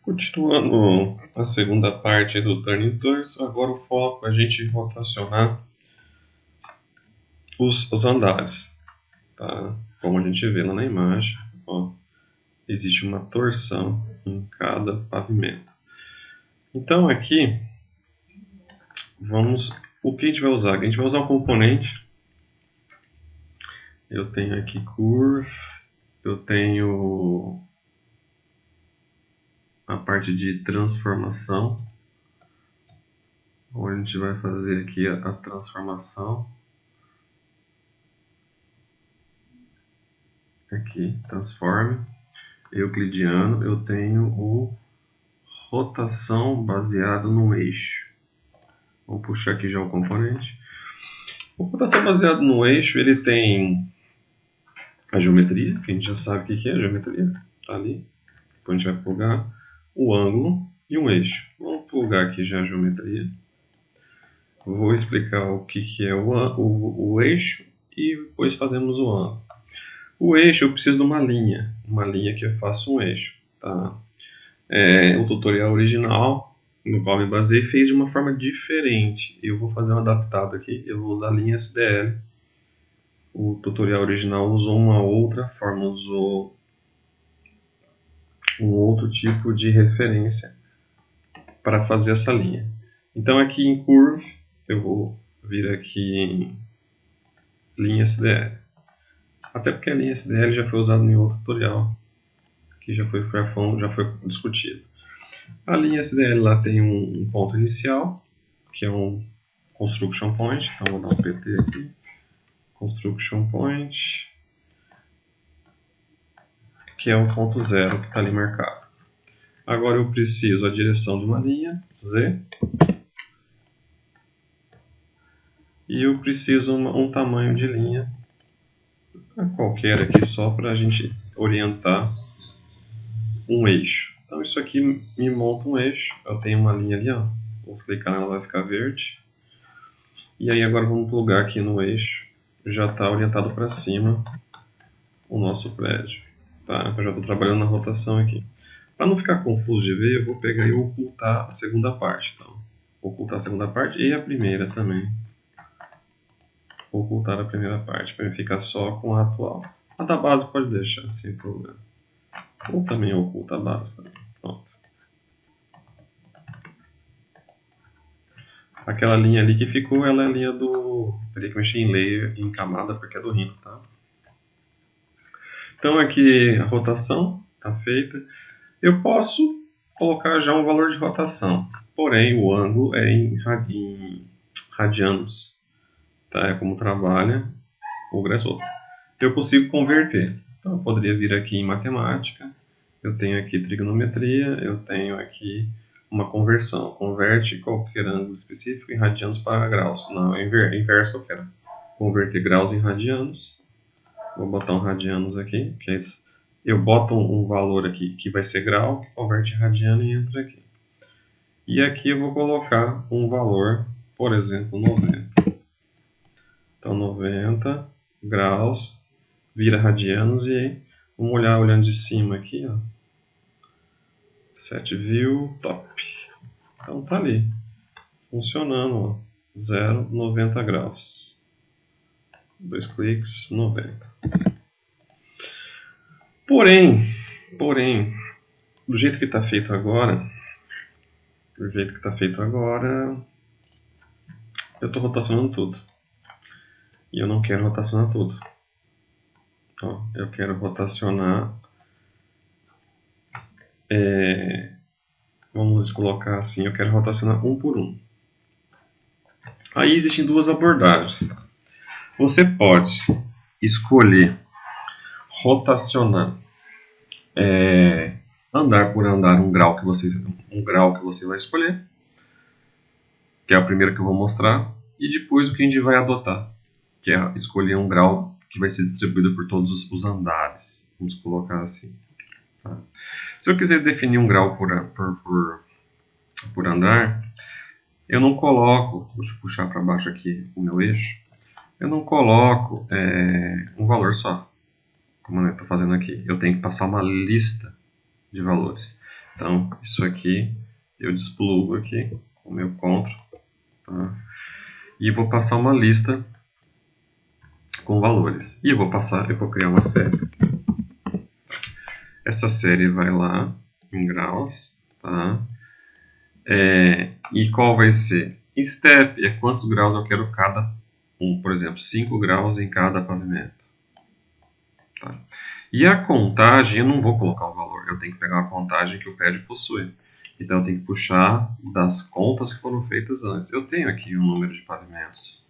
Continuando a segunda parte do Turning Torso, agora o foco é a gente rotacionar os andares. Tá? Como a gente vê lá na imagem, ó, existe uma torção em cada pavimento. Então aqui, o que a gente vai usar? A gente vai usar um componente. Eu tenho aqui Curve, eu tenho a parte de transformação, onde a gente vai fazer aqui a transformação. Aqui, transforme. Euclidiano, eu tenho o rotação baseado no eixo. Vou puxar aqui já o componente. O rotação baseado no eixo, ele tem a geometria, que a gente já sabe o que é a geometria, tá ali. Depois a gente vai plugar o ângulo e um eixo. Vamos plugar aqui já a geometria. Vou explicar o que é o eixo e depois fazemos o ângulo. O eixo eu preciso de uma linha que eu faço um eixo. Tá? O tutorial original, no qual me baseei, fez de uma forma diferente. Eu vou fazer um adaptado aqui, eu vou usar a linha SDL. O tutorial original usou uma outra forma, usou um outro tipo de referência para fazer essa linha. Então aqui em Curve, eu vou vir aqui em linha SDL. Até porque a linha SDL já foi usada em outro tutorial, que já foi a fundo, já foi discutido. A linha SDL lá tem um ponto inicial, que é um Construction Point. Então vou dar um PT aqui. Construction Point, que é o ponto 0 que está ali marcado. Agora eu preciso a direção de uma linha, Z. E eu preciso um tamanho de linha qualquer aqui, só para a gente orientar um eixo. Então isso aqui me monta um eixo. Eu tenho uma linha ali, ó. Vou clicar nela, vai ficar verde. E aí agora vamos plugar aqui no eixo. Já está orientado para cima o nosso prédio. Tá? Então já estou trabalhando na rotação aqui. Para não ficar confuso de ver, eu vou pegar e ocultar a segunda parte. Então, ocultar a segunda parte e a primeira também. Ocultar a primeira parte, para ficar só com a atual. A da base pode deixar, sem problema. Ou também oculta a base também. Pronto. Aquela linha ali que ficou, ela é a linha do... Teria que mexer em layer, em camada, porque é do Rhino, tá? Então aqui a rotação está feita. Eu posso colocar já um valor de rotação, porém o ângulo é em radianos. Tá? É como trabalha o Grasshopper. Eu consigo converter. Então eu poderia vir aqui em matemática, eu tenho aqui trigonometria, eu tenho aqui uma conversão. Converte qualquer ângulo específico em radianos para graus. Não, é o inverso que eu quero. Converter graus em radianos. Vou botar um radianos aqui, que é isso. Eu boto um valor aqui que vai ser grau, que converte em radiano e entra aqui. E aqui eu vou colocar um valor, por exemplo, 90. Então 90 graus vira radianos e aí vamos olhar olhando de cima aqui, ó. Set view top. Então tá ali, funcionando, ó. 0, 90 graus. 2 cliques, 90. Porém, do jeito que está feito agora, eu estou rotacionando tudo. E eu não quero rotacionar tudo. Ó, eu quero rotacionar... vamos colocar assim, eu quero rotacionar um por um. Aí existem duas abordagens. Você pode escolher rotacionar andar por andar um grau que você vai escolher, que é o primeiro que eu vou mostrar, e depois o que a gente vai adotar, que é escolher um grau que vai ser distribuído por todos os andares. Vamos colocar assim. Tá? Se eu quiser definir um grau por andar, eu não coloco, deixa eu puxar para baixo aqui o meu eixo, eu não coloco um valor só, como eu estou fazendo aqui. Eu tenho que passar uma lista de valores. Então, isso aqui eu desplugo aqui com o meu CTRL, tá? E vou passar uma lista com valores. E eu vou criar uma série. Essa série vai lá em graus, tá? E qual vai ser? Step é quantos graus eu quero cada um, por exemplo, 5 graus em cada pavimento. Tá? E a contagem, eu não vou colocar um valor, eu tenho que pegar uma contagem que o PED possui. Então eu tenho que puxar das contas que foram feitas antes. Eu tenho aqui o número de pavimentos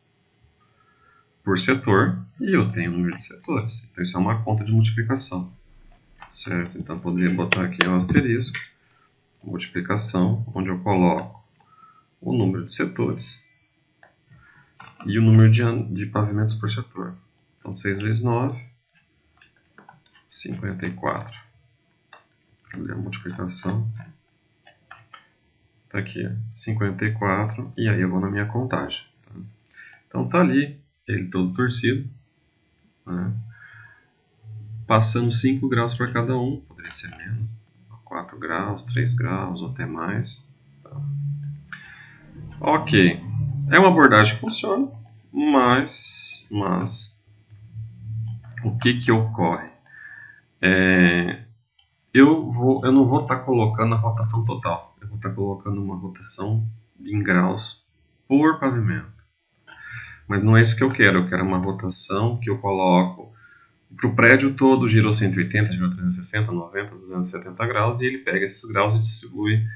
por setor e eu tenho o número de setores. Então isso é uma conta de multiplicação. Certo? Então eu poderia botar aqui um asterisco, multiplicação, onde eu coloco o número de setores e o número de pavimentos por setor. Então 6 vezes 9, 54. Cadê a multiplicação? Está aqui, 54, e aí eu vou na minha contagem. Tá? Então está ali, ele todo torcido, né? Passando 5 graus para cada um, poderia ser menos, 4 graus, 3 graus, ou até mais. Tá? Ok, é uma abordagem que funciona, mas o que ocorre? Eu não vou estar colocando a rotação total, eu vou estar colocando uma rotação em graus por pavimento. Mas não é isso que eu quero uma rotação que eu coloco para o prédio todo, girou 180, girou 360, 90, 270 graus, e ele pega esses graus e distribui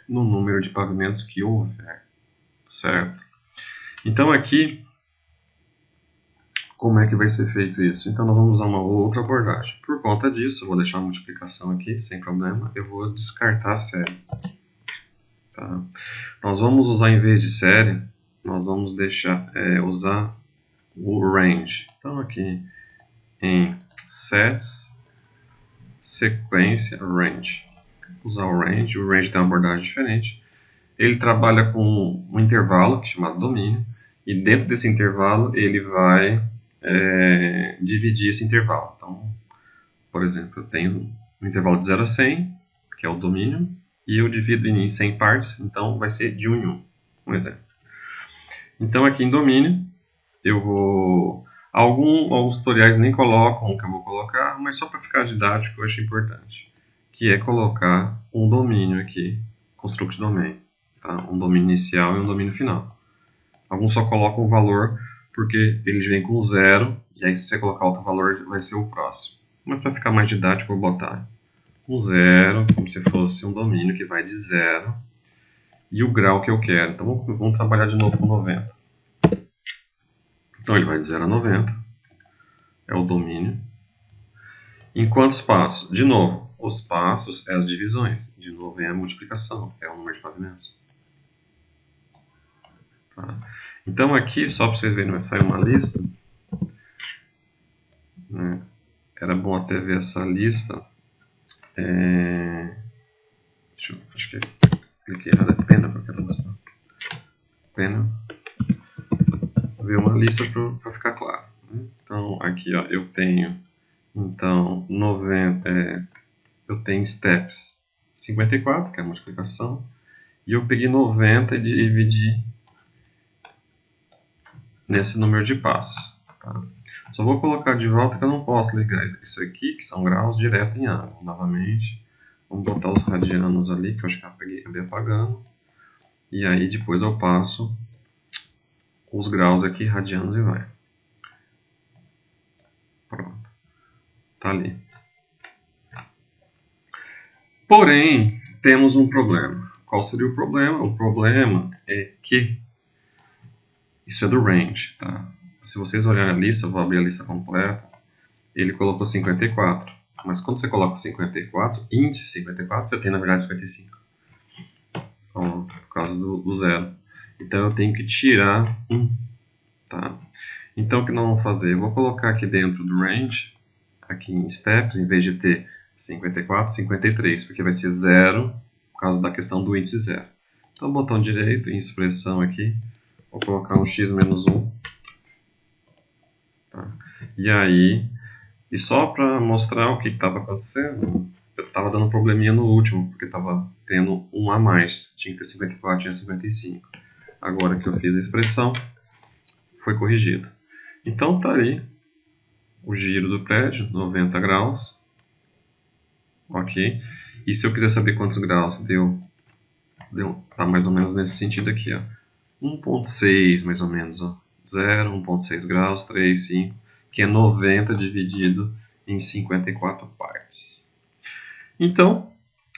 no número de pavimentos que houver, certo? Então aqui, como é que vai ser feito isso? Então nós vamos usar uma outra abordagem. Por conta disso, eu vou deixar a multiplicação aqui, sem problema, eu vou descartar a série. Tá? Nós vamos usar, em vez de série, nós vamos usar o range. Então aqui em sets, sequência, range. Usar o range tem uma abordagem diferente. Ele trabalha com um intervalo, que é chamado domínio, e dentro desse intervalo ele vai dividir esse intervalo. Então, por exemplo, eu tenho um intervalo de 0 a 100, que é o domínio, e eu divido em 100 partes, então vai ser de 1 em 1, um exemplo. Então aqui em domínio, eu vou... Alguns tutoriais nem colocam o que eu vou colocar, mas só para ficar didático eu acho importante, que é colocar um domínio aqui, construct domain, tá? Um domínio inicial e um domínio final. Alguns só colocam o valor porque eles vêm com 0, e aí se você colocar outro valor vai ser o próximo. Mas para ficar mais didático eu vou botar um 0, como se fosse um domínio que vai de 0, e o grau que eu quero. Então vamos trabalhar de novo com 90. Então ele vai de 0 a 90, é o domínio. Em quantos passos? De novo, os passos é as divisões, de novo é a multiplicação, é o número de pavimentos. Tá? Então aqui, só para vocês verem, vai sair uma lista, né? Era bom até ver essa lista. Acho que cliquei errado, é pena, porque eu quero mostrar. Pena. Ver uma lista para ficar claro. Né? Então aqui ó, eu tenho então 90, eu tenho steps 54, que é a multiplicação, e eu peguei 90 e dividi nesse número de passos. Tá? Só vou colocar de volta que eu não posso ligar isso aqui, que são graus, direto em ângulo. Novamente, vamos botar os radianos ali, que eu acho que eu acabei apagando. E aí depois eu passo os graus aqui, radianos, e vai. Pronto. Tá ali. Porém, temos um problema. Qual seria o problema? O problema é que isso é do range, tá? Se vocês olharem a lista, eu vou abrir a lista completa, ele colocou 54. Mas quando você coloca 54, índice 54, você tem na verdade 55. Então, por causa do zero. Então eu tenho que tirar 1. Tá? Então o que nós vamos fazer? Eu vou colocar aqui dentro do range, aqui em steps, em vez de ter 54, 53, porque vai ser 0 por causa da questão do índice 0. Então botão direito em expressão aqui, vou colocar um x menos 1. Tá? E aí, e só para mostrar o que estava acontecendo, eu estava dando probleminha no último, porque estava tendo um a mais. Tinha que ter 54, tinha 55. Agora que eu fiz a expressão, foi corrigido. Então está aí o giro do prédio, 90 graus. Ok? E se eu quiser saber quantos graus tá mais ou menos nesse sentido aqui, ó. 1,6 mais ou menos, ó. 0, 1,6 graus, 3, 5, que é 90 dividido em 54 partes. Então,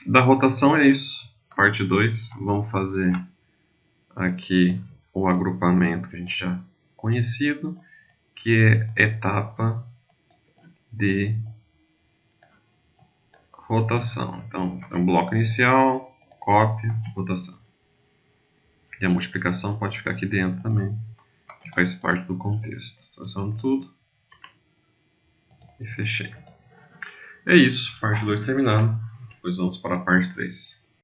da rotação é isso. Parte 2, vamos fazer aqui o agrupamento que a gente já conhecido, que é etapa de rotação. Então, tem um bloco inicial, cópia, rotação. E a multiplicação pode ficar aqui dentro também, que faz parte do contexto. Seleciono tudo e fechei. É isso, parte 2 terminada. Depois vamos para a parte 3.